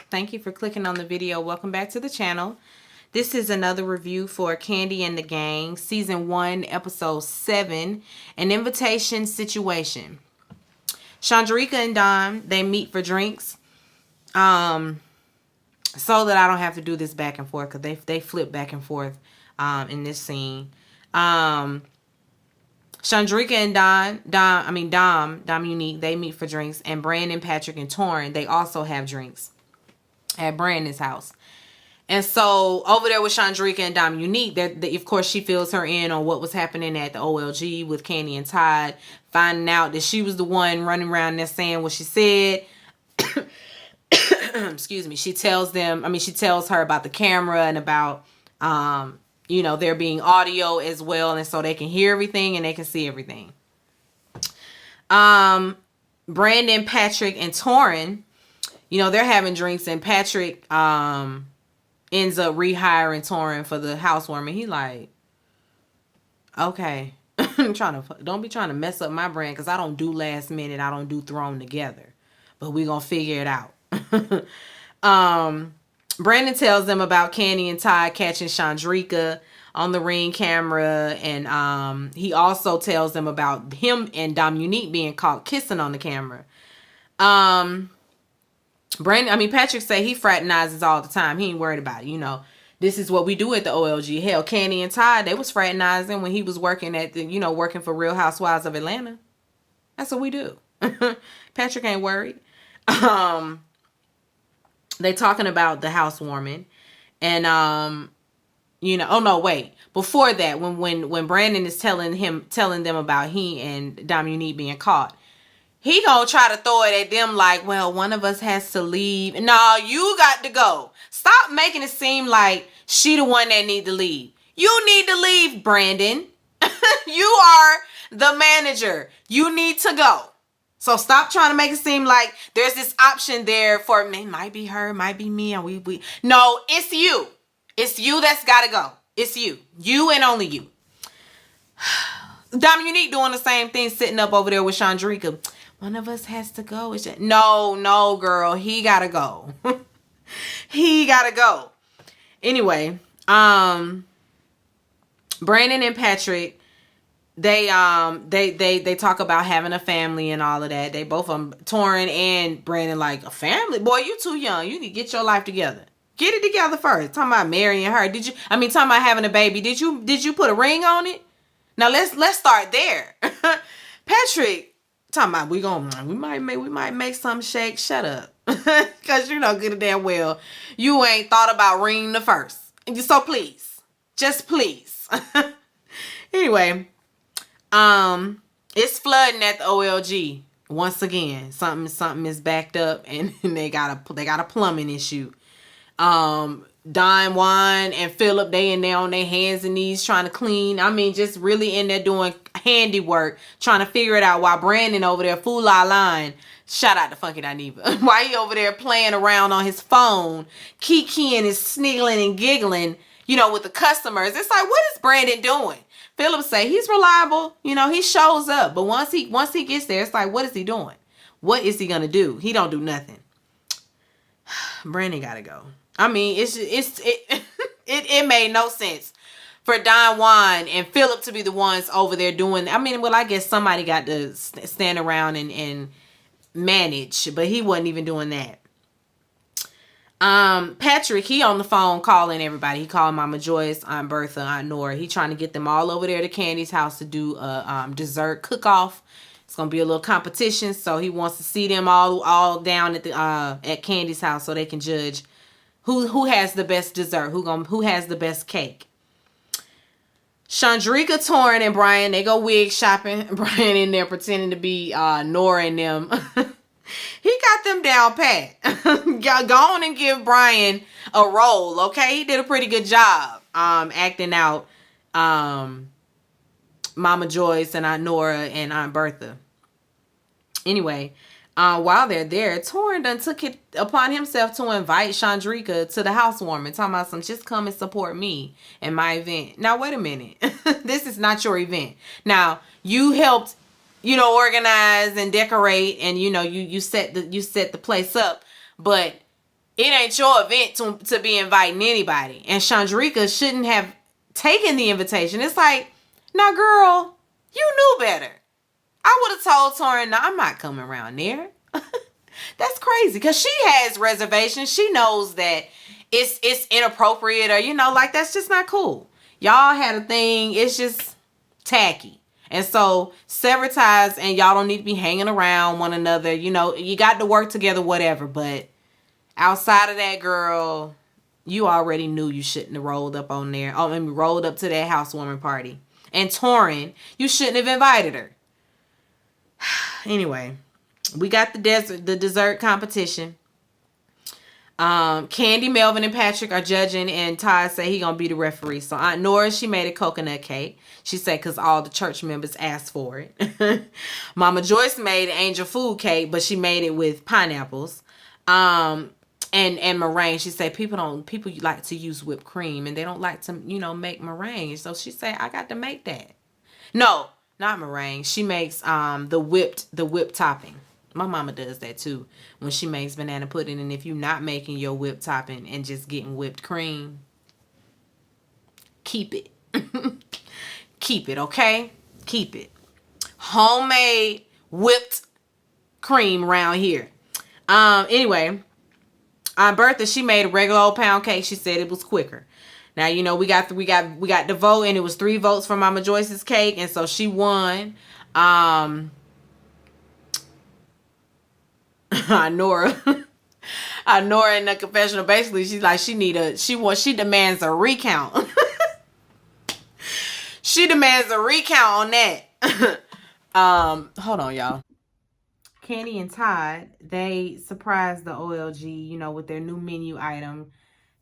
Thank you for clicking on the video. Welcome back to the channel. This is another review for Kandi and the Gang, Season 1, Episode 7, An Invitation Situation. Chandrika and Dom, they meet for drinks. So that I don't have to do this back and forth, because they flip back and forth in this scene. Chandrika and Dom Unique, they meet for drinks. And Brandon, Patrick, and Torrin, they also have drinks at Brandon's house. And so over there with Chandrika and Dom Unique, of course she fills her in on what was happening at the OLG with Kandi and Todd, finding out that she was the one running around there saying what she said. Excuse me. She tells her about the camera and about there being audio as well, and so they can hear everything and they can see everything. Brandon, Patrick, and Torrin, they're having drinks, and Patrick ends up rehiring Torrin for the housewarming. He like, okay, don't be trying to mess up my brand, because I don't do last minute. I don't do thrown together, but we gonna figure it out. Brandon tells them about Kandi and Todd catching Chandrika on the Ring camera, and he also tells them about him and Dom Unique being caught kissing on the camera. Patrick say he fraternizes all the time. He ain't worried about it. This is what we do at the OLG. Hell, Kandi and Todd, they was fraternizing when he was working at working for Real Housewives of Atlanta. That's what we do. Patrick ain't worried. They talking about the housewarming, and oh no, wait. Before that, when Brandon is telling them about he and Dom Unique being caught, he gonna try to throw it at them like, well, one of us has to leave. No, you got to go. Stop making it seem like she the one that need to leave. You need to leave, Brandon. You are the manager. You need to go. So stop trying to make it seem like there's this option there for me. Might be her, might be me, and we. No, it's you. It's you that's gotta go. It's you. You and only you. Dom Unique doing the same thing, sitting up over there with Chandrika. One of us has to go. No, girl. He gotta go. He gotta go. Anyway, Brandon and Patrick, they talk about having a family and all of that. They both Torrin and Brandon like, a family? Boy, you too young. You need to get your life together. Get it together first. Talking about marrying her. Talking about having a baby. Did you put a ring on it? Now let's start there. Patrick talking about we might make some shake. Shut up. Cause good and damn well you ain't thought about ring the first. So please. Just please. Anyway. It's flooding at the OLG once again. Something is backed up, and they got a plumbing issue. Don Juan and Philip, they in there on their hands and knees trying to clean. Just really in there doing handiwork, trying to figure it out, while Brandon over there fool la line. Shout out to Funky Dineva. While he over there playing around on his phone, kikiing and sniggling and giggling, with the customers. It's like, what is Brandon doing? Philip say he's reliable. He shows up. But once he gets there, it's like, what is he doing? What is he going to do? He don't do nothing. Brandon got to go. It made no sense for Don Juan and Philip to be the ones over there doing. I guess somebody got to stand around and manage. But he wasn't even doing that. Patrick, he on the phone calling everybody. He called Mama Joyce, Aunt Bertha, Aunt Nora. He trying to get them all over there to Kandi's house to do a dessert cook-off. It's gonna be a little competition, so he wants to see them all down at Kandi's house so they can judge who has the best dessert, who has the best cake. Chandrika, Torrin, and Brian, they go wig shopping. Brian in there pretending to be Nora and them. He got them down pat. Go on and give Brian a role, okay? He did a pretty good job acting out Mama Joyce and Aunt Nora and Aunt Bertha. Anyway, while they're there, Torrin done took it upon himself to invite Chandrika to the housewarming, talking about just come and support me in my event. Now, wait a minute. This is not your event. Now, you helped organize and decorate, and you set the place up, but it ain't your event to be inviting anybody. And Chandrika shouldn't have taken the invitation. It's like, now, girl, you knew better. I would have told Torin, no, I'm not coming around there. That's crazy, because she has reservations. She knows that it's inappropriate, or, like, that's just not cool. Y'all had a thing. It's just tacky. And so sever ties, and y'all don't need to be hanging around one another. You got to work together, whatever. But outside of that, girl, you already knew you shouldn't have rolled up on there. Oh, and rolled up to that housewarming party. And Torin, you shouldn't have invited her. Anyway, we got the dessert competition. Kandi, Melvin, and Patrick are judging, and Todd say he gonna be the referee. So Aunt Nora, she made a coconut cake. She said because all the church members asked for it. Mama Joyce made an angel food cake, but she made it with pineapples. And meringue. She said people like to use whipped cream, and they don't like to make meringue. So she said I got to make that. No, not meringue. She makes the whipped topping. My mama does that too when she makes banana pudding. And if you're not making your whipped topping and just getting whipped cream, keep it. Keep it, okay? Keep it. Homemade whipped cream around here. Anyway, Bertha, she made a regular old pound cake. She said it was quicker. Now, we got the vote, and it was 3 votes for Mama Joyce's cake, and so she won. Nora in the confessional, basically she's like she demands a recount. She demands a recount on that. Hold on, y'all. Kandi and Todd, they surprised the OLG, with their new menu item.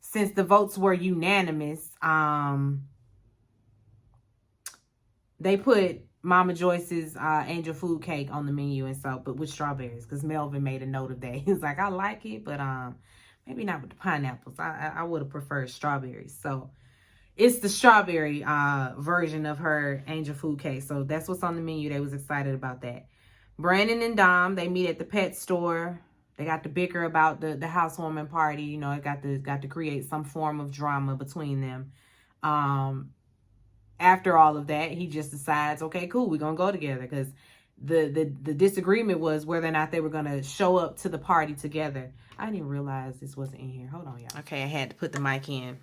Since the votes were unanimous, they put Mama Joyce's angel food cake on the menu, and so, but with strawberries, because Melvin made a note of that. He was like, I like it, but maybe not with the pineapples. I would have preferred strawberries. So it's the strawberry version of her angel food cake. So that's what's on the menu. They was excited about that. Brandon and Dom, they meet at the pet store. They got to bicker about the housewarming party. It got to create some form of drama between them. After all of that, he just decides, okay, cool, we're gonna go together, because the disagreement was whether or not they were gonna show up to the party together. I didn't realize this wasn't in here. Hold on, y'all. Okay, I had to put the mic in.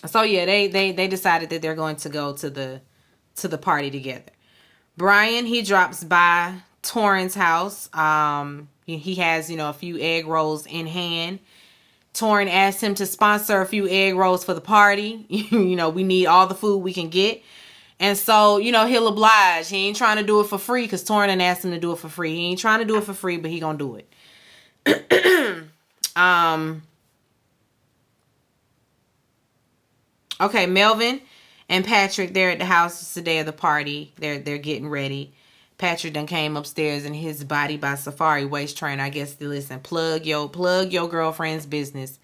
So yeah, they decided that they're going to go to the party together. Brian, he drops by Torin's house. He has, a few egg rolls in hand. Torin asked him to sponsor a few egg rolls for the party. We need all the food we can get. And so, he'll oblige. He ain't trying to do it for free, because Torin done asked him to do it for free. He ain't trying to do it for free, but he gonna do it. Okay, Melvin and Patrick, they're at the house. It's the day of the party. They're getting ready. Patrick done came upstairs in his Body by Safari waist trainer. I guess to listen, plug your girlfriend's business.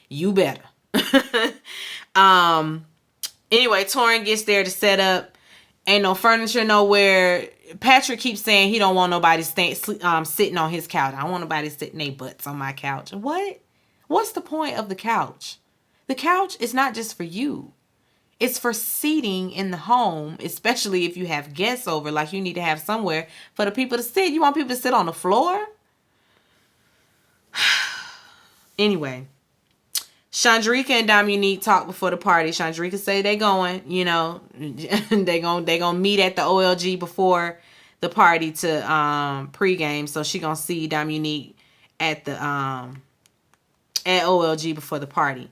You better. Anyway, Torin gets there to set up. Ain't no furniture nowhere. Patrick keeps saying he don't want nobody sitting on his couch. I don't want nobody sitting their butts on my couch. What? What's the point of the couch? The couch is not just for you. It's for seating in the home, especially if you have guests over. Like, you need to have somewhere for the people to sit. You want people to sit on the floor? Anyway, Chandrika and Dominique talk before the party. Chandrika say they going, they gonna meet at the OLG before the party to pregame. So she gonna see Dominique at the at OLG before the party.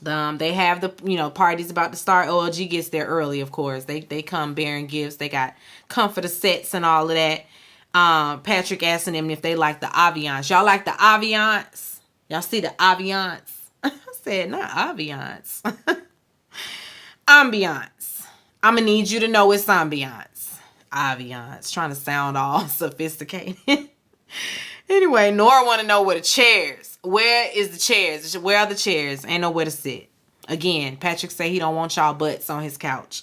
They have the party's about to start. OLG gets there early, of course. They come bearing gifts. They got comforter sets and all of that. Patrick asking them if they like the ambiance. Y'all like the ambiance? Y'all see the ambiance? I said not ambiance. Ambiance. I'm gonna need you to know it's ambiance. Ambiance. Trying to sound all sophisticated. Anyway, Nora want to know where the chairs. Where is the chairs? Where are the chairs? Ain't nowhere to sit. Again, Patrick say he don't want y'all butts on his couch.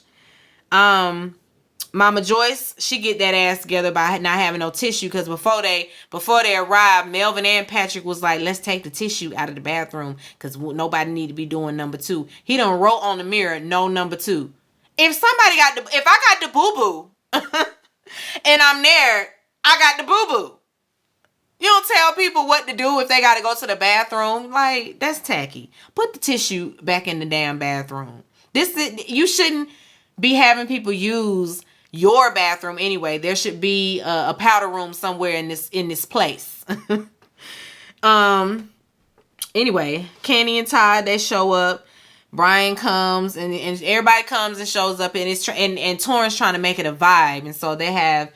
Mama Joyce, she get that ass together by not having no tissue, because before they arrived, Melvin and Patrick was like, let's take the tissue out of the bathroom because nobody need to be doing number 2. He done wrote on the mirror, no number 2. If I got the boo-boo and I'm there, I got the boo-boo. You don't tell people what to do if they got to go to the bathroom. Like, that's tacky. Put the tissue back in the damn bathroom. You shouldn't be having people use your bathroom anyway. There should be a powder room somewhere in this place. Anyway, Kandi and Todd, they show up. Brian comes and everybody comes and shows up, and and Torrance trying to make it a vibe, and so they have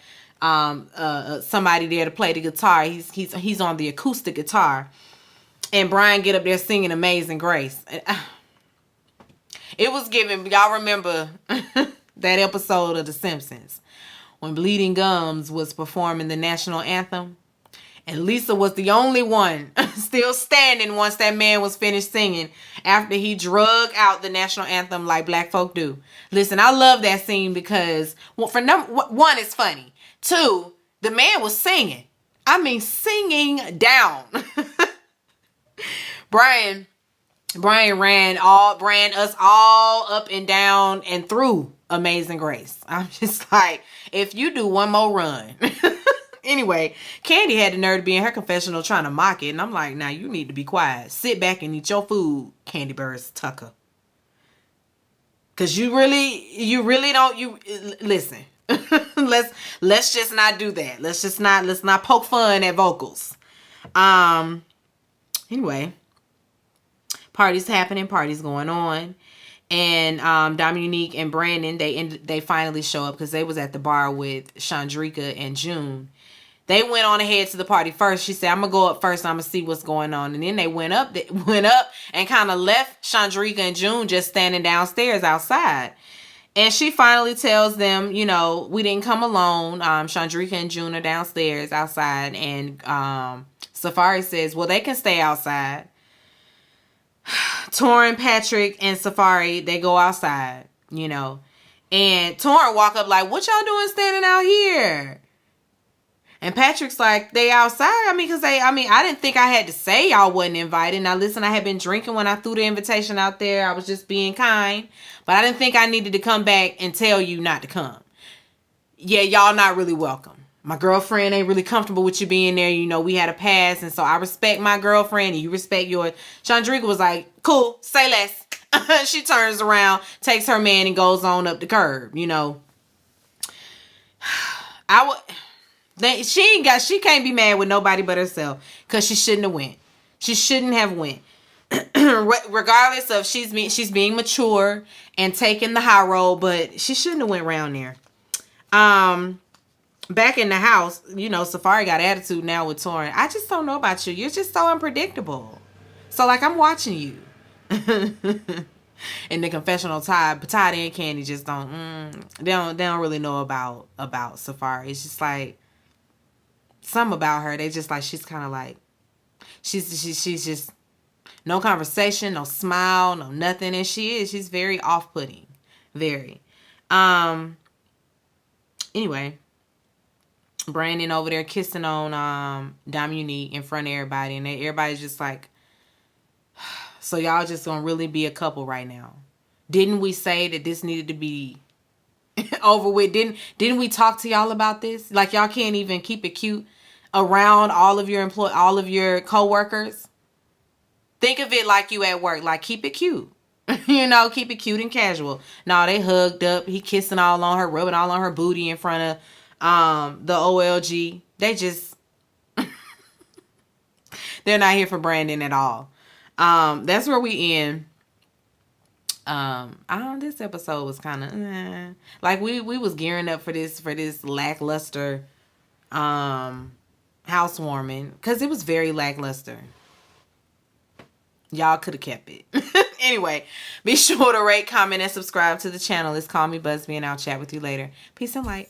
somebody there to play the guitar. He's on the acoustic guitar, and Brian get up there singing Amazing Grace. It was giving, y'all remember that episode of The Simpsons when Bleeding Gums was performing the national anthem, and Lisa was the only one still standing once that man was finished singing after he drug out the national anthem like black folk do. Listen, I love that scene because, well, for one, it's funny. 2, the man was singing. I mean, singing down. Brian ran us all up and down and through Amazing Grace. I'm just like, if you do one more run. Anyway, Kandi had the nerve to be in her confessional trying to mock it. And I'm like, now you need to be quiet. Sit back and eat your food, Kandi Burruss Tucker. Because you really don't, listen. let's just not do that. Let's not poke fun at vocals. Anyway, parties happening, parties going on, and Dominique and Brandon, they finally show up because they was at the bar with Chandrika and June. They went on ahead to the party first. She said, I'm gonna go up first, I'm gonna see what's going on. And then they went up and kind of left Chandrika and June just standing downstairs outside. And she finally tells them, we didn't come alone. Chandrika and June are downstairs outside. And Safari says, well, they can stay outside. Torrin, Patrick, and Safari, they go outside, And Torrin walk up like, what y'all doing standing out here? And Patrick's like, they outside. I didn't think I had to say y'all wasn't invited. Now, listen, I had been drinking when I threw the invitation out there. I was just being kind. But I didn't think I needed to come back and tell you not to come. Yeah, y'all not really welcome. My girlfriend ain't really comfortable with you being there. We had a pass. And so I respect my girlfriend and you respect yours. Chandrika was like, cool, say less. She turns around, takes her man and goes on up the curb, She can't be mad with nobody but herself because she shouldn't have went. She shouldn't have went. Regardless of she's being mature and taking the high road, but she shouldn't have went around there. Back in the house, Safari got attitude now with Torrin. I just don't know about you. You're just so unpredictable. So I'm watching you. In the confessional, Todd and Kandi just they don't really know about Safari. It's just like something about her. They just like, she's kind of like, she's just no conversation, no smile, no nothing. And she's very off-putting. Very. Anyway, Brandon over there kissing on Dominique in front of everybody. And everybody's just like, so y'all just gonna really be a couple right now? Didn't we say that this needed to be over with? Didn't we talk to y'all about this? Like, y'all can't even keep it cute around all of your co-workers? Think of it like you at work. Like, keep it cute. Keep it cute and casual. No, they hugged up. He kissing all on her, rubbing all on her booty in front of the OLG. They just they're not here for Brandon at all. That's where we end. This episode was kind of like we was gearing up for this lackluster housewarming, because it was very lackluster. Y'all could have kept it. Anyway, be sure to rate, comment, and subscribe to the channel. It's Call Me Busby, and I'll chat with you later. Peace and light.